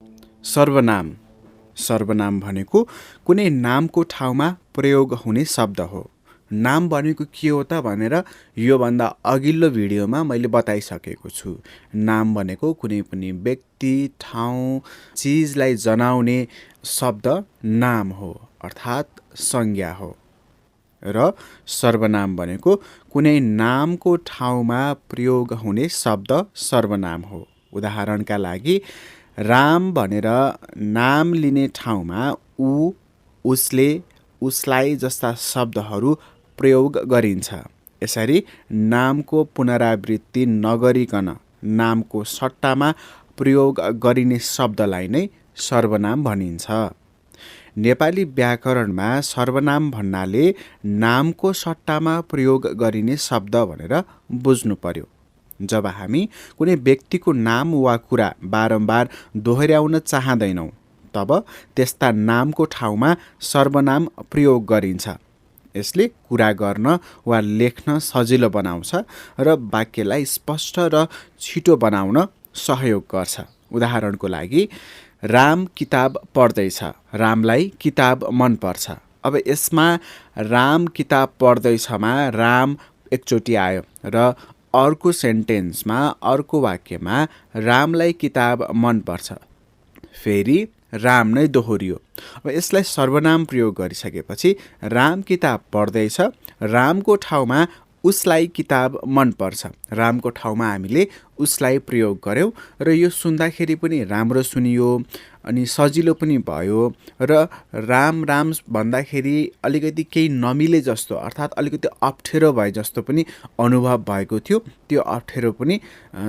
सर्वनाम सर्वनाम भनेको कुनै नामको ठाउँमा प्रयोग हुने शब्द हो। नाम भनेको के हो त भनेर योभन्दा अघिल्लो भिडियोमा मैले बताइसकेको छु। नाम भनेको कुनै पनि व्यक्ति, ठाउँ, चिजलाई जनाउने शब्द नाम हो, अर्थात् संज्ञा हो। र सर्वनाम भनेको कुनै नामको ठाउँमा प्रयोग हुने शब्द सर्वनाम हो। उदाहरणका लागि राम भनेर नाम लिने ठाउँमा ऊ, उसले, उसलाई जस्ता शब्दहरू प्रयोग गरिन्छ। यसरी नामको पुनरावृत्ति नगरिकन नामको सट्टामा प्रयोग गरिने शब्दलाई नै सर्वनाम भनिन्छ। नेपाली व्याकरणमा सर्वनाम भन्नाले नामको सट्टामा प्रयोग गरिने शब्द भनेर बुझ्नु पर्यो। जब हामी कुनै व्यक्तिको नाम वा कुरा बारम्बार दोहोर्याउन चाहँदैनौँ तब त्यस्ता नामको ठाउँमा सर्वनाम प्रयोग गरिन्छ। यसले कुरा गर्न वा लेख्न सजिलो बनाउँछ र वाक्यलाई स्पष्ट र छिटो बनाउन सहयोग गर्छ। उदाहरणको लागि राम किताब पढ्दैछ, रामलाई किताब मनपर्छ। अब यसमा राम किताब पढ्दैछमा राम एकचोटि आयो र अर्को सेन्टेन्समा, अर्को वाक्यमा रामलाई किताब मनपर्छ, फेरि राम नै दोहोरियो। अब यसलाई सर्वनाम प्रयोग गरिसकेपछि राम किताब पढ्दैछ, रामको ठाउँमा उसलाई किताब मनपर्छ, रामको ठाउँमा हामीले उसलाई प्रयोग गर्यौँ र यो सुन्दाखेरि पनि राम्रो सुनियो अनि सजिलो पनि भयो र राम राम भन्दाखेरि अलिकति केही नमिले जस्तो, अर्थात् अलिकति अप्ठ्यारो भए जस्तो पनि अनुभव भएको थियो। त्यो अप्ठ्यारो पनि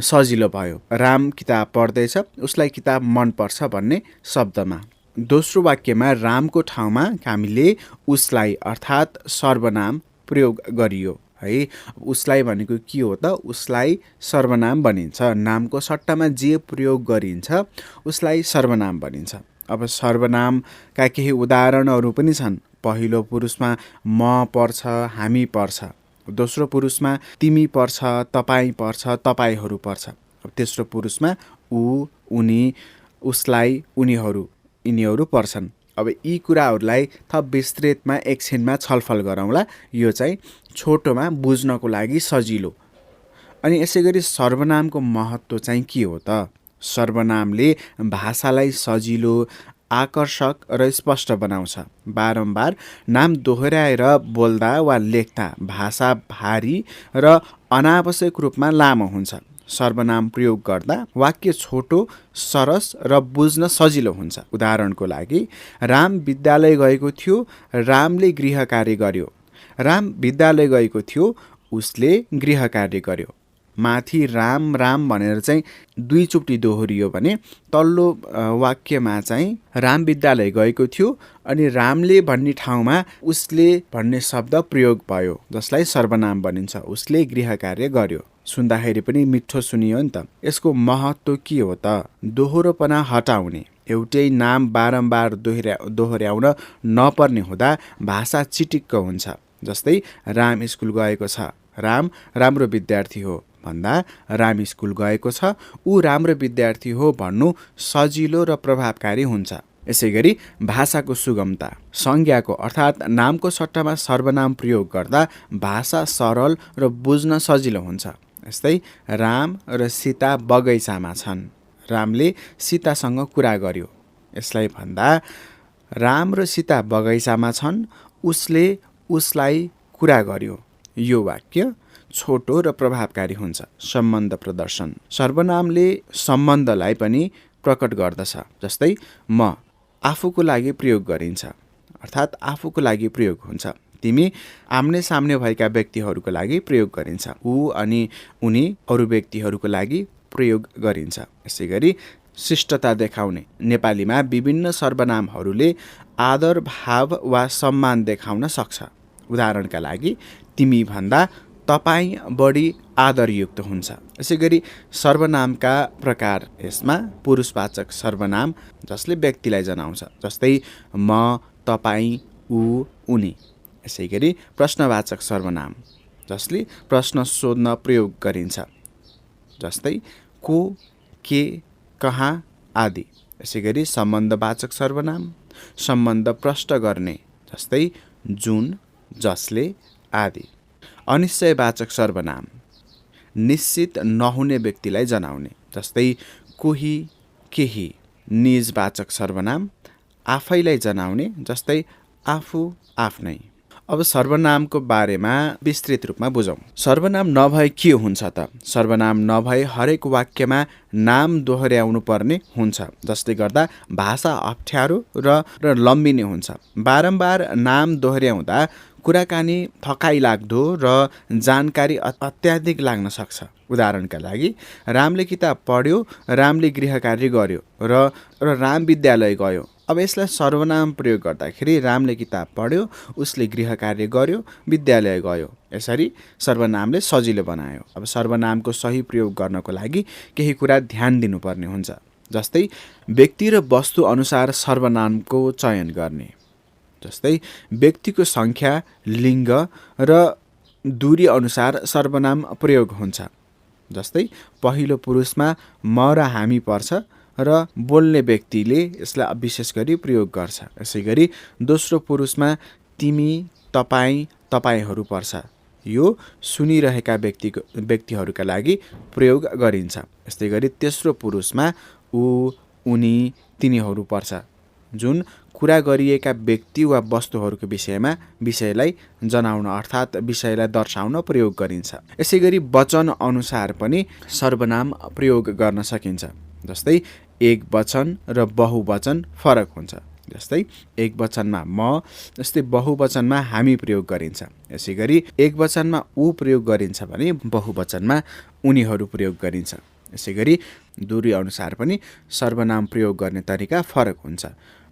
सजिलो भयो। राम किताब पढ्दैछ, उसलाई किताब मनपर्छ भन्ने शब्दमा। दोस्रो वाक्यमा रामको ठाउँमा हामीले उसलाई अर्थात् सर्वनाम प्रयोग गरियो है। उसलाई भनेको के हो त? उसलाई सर्वनाम भनिन्छ। नामको सट्टामा जे प्रयोग गरिन्छ उसलाई सर्वनाम भनिन्छ। अब सर्वनामका केही उदाहरणहरू पनि छन्। पहिलो पुरुषमा म पर्छ, हामी पर्छ। दोस्रो पुरुषमा तिमी पर्छ, तपाईँ पर्छ, तपाईहरू पर्छ। अब तेस्रो पुरुषमा ऊ, उनी, उसलाई, उनीहरू, यिनीहरू पर्छन्। अब यी कुराहरूलाई थप विस्तृतमा एकछिनमा छलफल गरौँला। यो चाहिँ छोटोमा बुझ्नको लागि सजिलो। अनि यसै गरी सर्वनामको महत्त्व चाहिँ के हो त? सर्वनामले भाषालाई सजिलो, आकर्षक र स्पष्ट बनाउँछ। बारम्बार नाम दोहोर्याएर बोल्दा वा लेख्दा भाषा भारी र अनावश्यक रूपमा लामो हुन्छ। सर्वनाम प्रयोग गर्दा वाक्य छोटो, सरस र बुझ्न सजिलो हुन्छ। उदाहरणको लागि राम विद्यालय गएको थियो, रामले गृह कार्य गर्यो। राम विद्यालय गएको थियो, उसले गृह कार्य गर्यो। माथि राम राम भनेर चाहिँ दुईचोटि दोहोरियो भने तल्लो वाक्यमा चाहिँ राम विद्यालय गएको थियो अनि रामले भन्ने ठाउँमा उसले भन्ने शब्द प्रयोग भयो, जसलाई सर्वनाम भनिन्छ। उसले गृह कार्य गर्यो। सुन्दाखेरि पनि मिठो सुनियो नि त। यसको महत्त्व के हो त? दोहोरोपना हटाउने। एउटै नाम बारम्बार दोहोर्याउन नपर्ने हुँदा भाषा चिटिक्क हुन्छ। जस्तै राम स्कुल गएको छ, राम राम्रो विद्यार्थी हो भन्दा राम स्कुल गएको छ, ऊ राम्रो विद्यार्थी हो भन्नु सजिलो र प्रभावकारी हुन्छ। यसै गरी भाषाको सुगमता। संज्ञाको अर्थात् नामको सट्टामा सर्वनाम प्रयोग गर्दा भाषा सरल र बुझ्न सजिलो हुन्छ। यस्तै राम र सीता बगैँचामा छन्, रामले सीतासँग कुरा गर्यो। यसलाई भन्दा राम र सीता बगैँचामा छन्, उसले उसलाई कुरा गर्यो। यो वाक्य छोटो र प्रभावकारी हुन्छ। सम्बन्ध प्रदर्शन। सर्वनामले सम्बन्धलाई पनि प्रकट गर्दछ। जस्तै म आफूको लागि प्रयोग गरिन्छ, अर्थात् आफूको लागि प्रयोग हुन्छ। तिमी आम्ने सामने भएका व्यक्तिहरूको लागि प्रयोग गरिन्छ। ऊ अनि उनी अरू व्यक्तिहरूको लागि प्रयोग गरिन्छ। यसै गरी शिष्टता देखाउने। नेपालीमा विभिन्न सर्वनामहरूले आदर भाव वा सम्मान देखाउन सक्छ। उदाहरणका लागि तिमी भन्दा तपाईँ बढी आदरयुक्त हुन्छ। यसै गरी सर्वनामका प्रकार। यसमा पुरुषवाचक सर्वनाम जसले व्यक्तिलाई जनाउँछ, जस्तै म, तपाईँ, ऊ, उनी। यसै गरी प्रश्नवाचक सर्वनाम जसले प्रश्न सोध्न प्रयोग गरिन्छ, जस्तै को, के, कहाँ आदि। यसैगरी सम्बन्धवाचक सर्वनाम सम्बन्ध प्रष्ट गर्ने जस्तै जुन, जसले आदि। अनिश्चयवाचक सर्वनाम निश्चित नहुने व्यक्तिलाई जनाउने जस्तै कोही, केही। निजवाचक सर्वनाम आफैलाई जनाउने जस्तै आफू, आफ्नै। अब सर्वनामको बारेमा विस्तृत रूपमा बुझौँ। सर्वनाम नभए के हुन्छ त? सर्वनाम नभए हरेक वाक्यमा नाम दोहोर्याउनु पर्ने हुन्छ, जसले गर्दा भाषा अप्ठ्यारो र लम्बिने हुन्छ। बारम्बार नाम दोहोर्याउँदा कुराकानी थकाइलाग्दो र जानकारी अत्याधिक लाग्न सक्छ। उदाहरणका लागि, रामले किताब पढ्यो, रामले गृह कार्य गर्यो र राम विद्यालय गयो। अब यसलाई सर्वनाम प्रयोग गर्दाखेरि रामले किताब पढ्यो, उसले गृह कार्य गर्यो, विद्यालय गयो। यसरी सर्वनामले सजिलो बनायो। अब सर्वनामको सही प्रयोग गर्नको लागि केही कुरा ध्यान दिनुपर्ने हुन्छ, जस्तै व्यक्ति र वस्तु अनुसार सर्वनामको चयन गर्ने। जस्तै व्यक्तिको सङ्ख्या, लिङ्ग र दूरी अनुसार सर्वनाम प्रयोग हुन्छ। जस्तै पहिलो पुरुषमा म र हामी पर्छ र बोल्ने व्यक्तिले यसलाई विशेष गरी प्रयोग गर्छ। यसै गरी दोस्रो पुरुषमा तिमी, तपाईँ, तपाईँहरू पर्छ। यो सुनिरहेका व्यक्तिहरूका लागि प्रयोग गरिन्छ। यस्तै गरी तेस्रो पुरुषमा ऊ, उनी, तिनीहरू पर्छ, जुन कुरा गरिएका व्यक्ति वा वस्तुहरूको विषयलाई जनाउन अर्थात् विषयलाई दर्शाउन प्रयोग गरिन्छ। यसै गरी वचन अनुसार पनि सर्वनाम प्रयोग गर्न सकिन्छ। जस्तै एक वचन र बहुवचन फरक हुन्छ। जस्तै एक वचनमा म, जस्तै बहुवचनमा हामी प्रयोग गरिन्छ। यसै गरी एक वचनमा ऊ प्रयोग गरिन्छ भने बहुवचनमा उनीहरू प्रयोग गरिन्छ। यसै गरी दूरी अनुसार पनि सर्वनाम प्रयोग गर्ने तरिका फरक हुन्छ।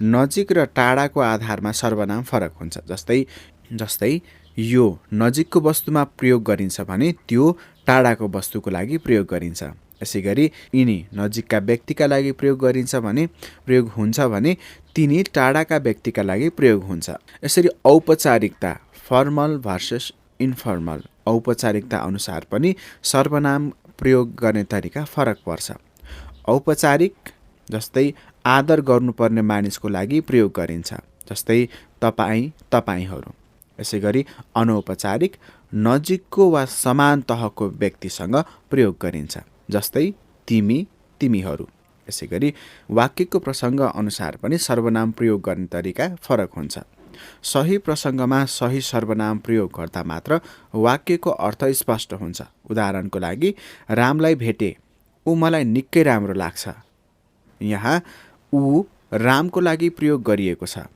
नजिक र टाढाको आधारमा सर्वनाम फरक हुन्छ। जस्तै यो नजिकको वस्तुमा प्रयोग गरिन्छ भने त्यो टाढाको वस्तुको लागि प्रयोग गरिन्छ। यसै गरी यिनी नजिकका व्यक्तिका लागि प्रयोग हुन्छ भने तिनी टाढाका व्यक्तिका लागि प्रयोग हुन्छ। यसरी औपचारिकता फर्मल भर्सेस इन्फर्मल, औपचारिकता अनुसार पनि सर्वनाम प्रयोग गर्ने तरिका फरक पर्छ। औपचारिक जस्तै आदर गर्नुपर्ने मानिसको लागि प्रयोग गरिन्छ। जस्तै तपाईँ, तपाईँहरू। यसै गरी अनौपचारिक नजिकको वा समान तहको व्यक्तिसँग प्रयोग गरिन्छ। जस्तै तिमी, तिमीहरू। यसै गरी वाक्यको प्रसङ्ग अनुसार पनि सर्वनाम प्रयोग गर्ने तरिका फरक हुन्छ। सही प्रसङ्गमा सही सर्वनाम प्रयोग गर्दा मात्र वाक्यको अर्थ स्पष्ट हुन्छ। उदाहरणको लागि, रामलाई भेटे, ऊ मलाई निकै राम्रो लाग्छ। यहाँ ऊ रामको लागि प्रयोग गरिएको छ।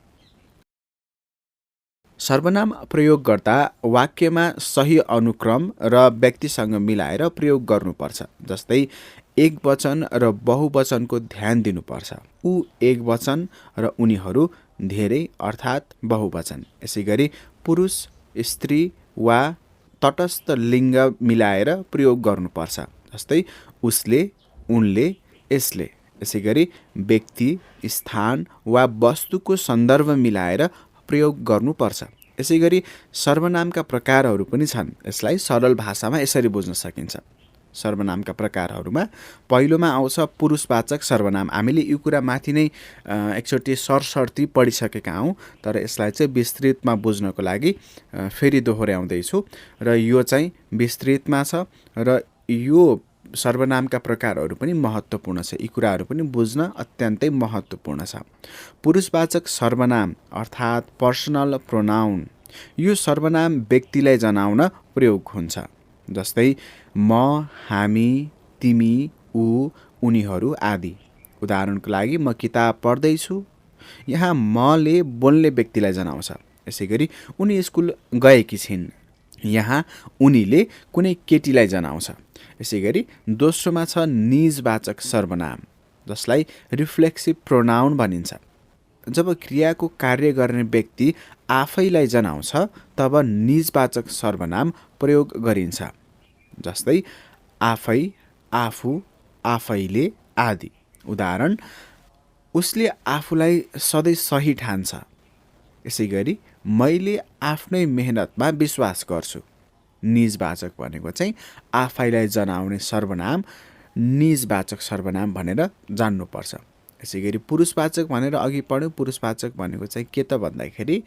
सर्वनाम प्रयोग गर्दा वाक्यमा सही अनुक्रम र व्यक्तिसँग मिलाएर प्रयोग गर्नुपर्छ। जस्तै एक वचन र बहुवचनको ध्यान दिनुपर्छ। ऊ एक वचन र उनीहरू धेरै अर्थात् बहुवचन। यसै गरी पुरुष, स्त्री वा तटस्थ लिङ्ग मिलाएर प्रयोग गर्नुपर्छ। जस्तै उसले, उनले, यसले। यसै गरी व्यक्ति, स्थान वा वस्तुको सन्दर्भ मिलाएर प्रयोग गर्नुपर्छ। यसै गरी सर्वनामका प्रकारहरू पनि छन्। यसलाई सरल भाषामा यसरी बुझ्न सकिन्छ। सर्वनामका प्रकारहरूमा पहिलोमा आउँछ पुरुषवाचक सर्वनाम। हामीले यो कुरा माथि नै एकचोटि सरसर्ती पढिसकेका हौँ, तर यसलाई चाहिँ विस्तृतमा बुझ्नको लागि फेरि दोहोर्याउँदैछु र यो चाहिँ विस्तृतमा छ र यो सर्वनामका प्रकारहरू पनि महत्त्वपूर्ण छ। यी कुराहरू पनि बुझ्न अत्यन्तै महत्त्वपूर्ण छ। पुरुषवाचक सर्वनाम अर्थात् पर्सनल प्रोनाउन, यो सर्वनाम व्यक्तिलाई जनाउन प्रयोग हुन्छ। जस्तै म, हामी, तिमी, ऊ, उनीहरू आदि। उदाहरणको लागि, म किताब पढ्दैछु, यहाँ मले बोल्ने व्यक्तिलाई जनाउँछ। यसै गरी उनी स्कुल गएकी छिन्, यहाँ उनीले कुनै केटीलाई जनाउँछ। यसै गरी दोस्रोमा छ निजवाचक सर्वनाम, जसलाई रिफ्लेक्सिभ प्रोनाउन भनिन्छ। जब क्रियाको कार्य गर्ने व्यक्ति आफैलाई जनाउँछ तब निजवाचक सर्वनाम प्रयोग गरिन्छ। जस्तै आफै, आफू, आफैले आदि। उदाहरण, उसले आफूलाई सधैँ सही ठान्छ। यसै गरी मैले आफ्नै मेहनतमा विश्वास गर्छु। निजवाचक भनेको चाहिँ आफैलाई जनाउने सर्वनाम निजवाचक सर्वनाम भनेर जान्नुपर्छ। यसैगरी पुरुषवाचक भनेर अघि पढ्यौँ। पुरुषवाचक भनेको चाहिँ के त भन्दाखेरि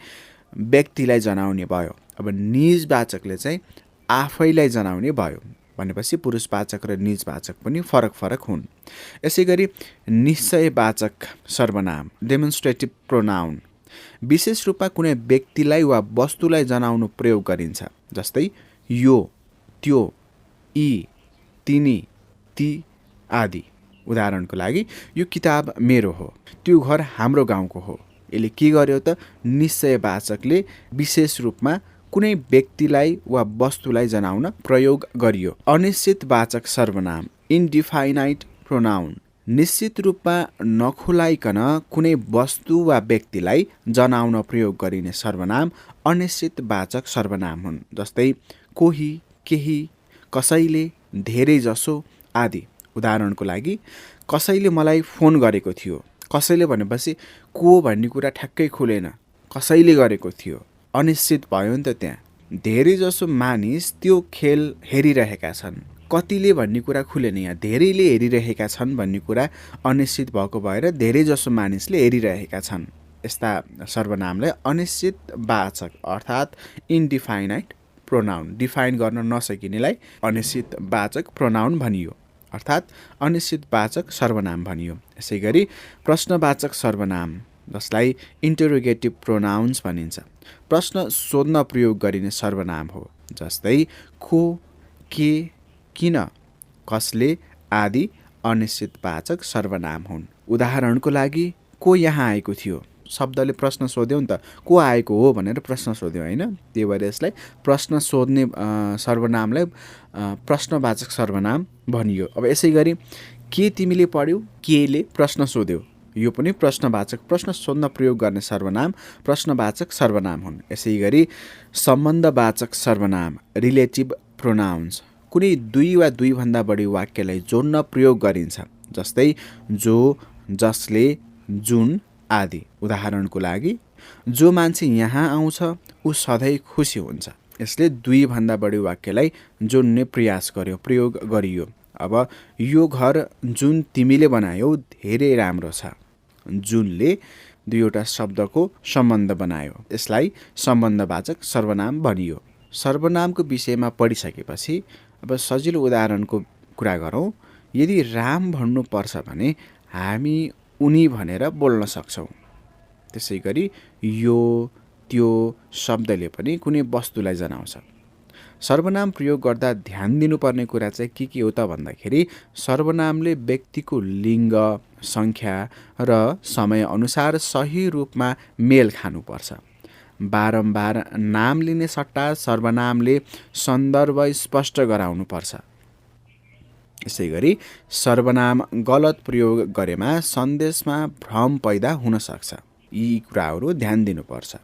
व्यक्तिलाई जनाउने भयो। अब निजवाचकले चाहिँ आफैलाई जनाउने भयो भनेपछि पुरुषवाचक र निजवाचक पनि फरक फरक हुन्। यसैगरी निश्चयवाचक सर्वनाम डेमोन्स्ट्रेटिभ प्रोनाउन विशेष रूपमा कुनै व्यक्तिलाई वा वस्तुलाई जनाउनु प्रयोग गरिन्छ। जस्तै यो, त्यो, यी, तिनी, ती आदि। उदाहरणको लागि यो किताब मेरो हो, त्यो घर हाम्रो गाउँको हो। यसले के गर्यो त निश्चयवाचकले विशेष रूपमा कुनै व्यक्तिलाई वा वस्तुलाई जनाउन प्रयोग गरियो। अनिश्चितवाचक सर्वनाम इन्डिफाइनाइट प्रोनाउन निश्चित रूपमा नखुलाइकन कुनै वस्तु वा व्यक्तिलाई जनाउन प्रयोग गरिने सर्वनाम अनिश्चितवाचक सर्वनाम हुन्। जस्तै कोही, केही, कसैले, धेरै जसो आदि। उदाहरणको लागि कसैले मलाई फोन गरेको थियो। कसैले भनेपछि को भन्ने कुरा ठ्याक्कै खुलेन, कसैले गरेको थियो, अनिश्चित भयो नि त। त्यहाँ धेरै जसो मानिस त्यो खेल हेरिरहेका छन्। कतिले भन्ने कुरा खुलेन, यहाँ धेरैले हेरिरहेका छन् भन्ने कुरा अनिश्चित भएको भएर धेरै जसो मानिसले हेरिरहेका छन्। यस्ता सर्वनामलाई अनिश्चितवाचक अर्थात् इन्डिफाइनाइट प्रोनाउन, डिफाइन गर्न नसकिनेलाई अनिश्चितवाचक प्रोनाउन भनियो अर्थात् अनिश्चितवाचक सर्वनाम भनियो। यसै गरी प्रश्नवाचक सर्वनाम जसलाई इन्टरोगेटिभ प्रोनाउन्स भनिन्छ प्रश्न सोध्न प्रयोग गरिने सर्वनाम हो। जस्तै को, के, किन, कसले आदि अनिश्चितवाचक सर्वनाम हुन्। उदाहरणको लागि को यहाँ आएको थियो शब्दले प्रश्न सोध्यो नि त, को आएको हो भनेर प्रश्न सोध्यो होइन। त्यही भएर यसलाई प्रश्न सोध्ने सर्वनामलाई प्रश्नवाचक सर्वनाम भनियो। अब यसै गरी के तिमीले पढ्यौ, केले प्रश्न सोध्यो, यो पनि प्रश्नवाचक प्रश्न सोध्न प्रयोग गर्ने सर्वनाम प्रश्नवाचक सर्वनाम हुन्। यसै गरी सम्बन्धवाचक सर्वनाम रिलेटिभ प्रोनाउन्स कुनै दुई वा दुईभन्दा बढी वाक्यलाई जोड्न प्रयोग गरिन्छ। जस्तै जो, जसले, जुन आदि। उदाहरणको लागि जो मान्छे यहाँ आउँछ ऊ सधैँ खुसी हुन्छ। यसले दुईभन्दा बढी वाक्यलाई जोड्ने प्रयोग गरियो। अब यो घर जुन तिमीले बनायौ धेरै राम्रो छ। जुनले दुईवटा शब्दको सम्बन्ध बनायो, यसलाई सम्बन्धवाचक सर्वनाम भनियो। सर्वनामको विषयमा पढिसकेपछि अब सजिलो उदाहरणको कुरा गरौँ। यदि राम भन्नुपर्छ भने हामी उनी भनेर बोल्न सक्छौँ। त्यसै गरी यो, त्यो शब्दले पनि कुनै वस्तुलाई जनाउँछ। सर्वनाम प्रयोग गर्दा ध्यान दिनुपर्ने कुरा चाहिँ के हो त भन्दाखेरि सर्वनामले व्यक्तिको लिङ्ग, सङ्ख्या र समयअनुसार सही रूपमा मेल खानुपर्छ। बारम्बार नाम लिने सट्टा सर्वनामले सन्दर्भ स्पष्ट गराउनुपर्छ। यसै गरी सर्वनाम गलत प्रयोग गरेमा सन्देशमा भ्रम पैदा हुन सक्छ। यी कुराहरू ध्यान दिनुपर्छ।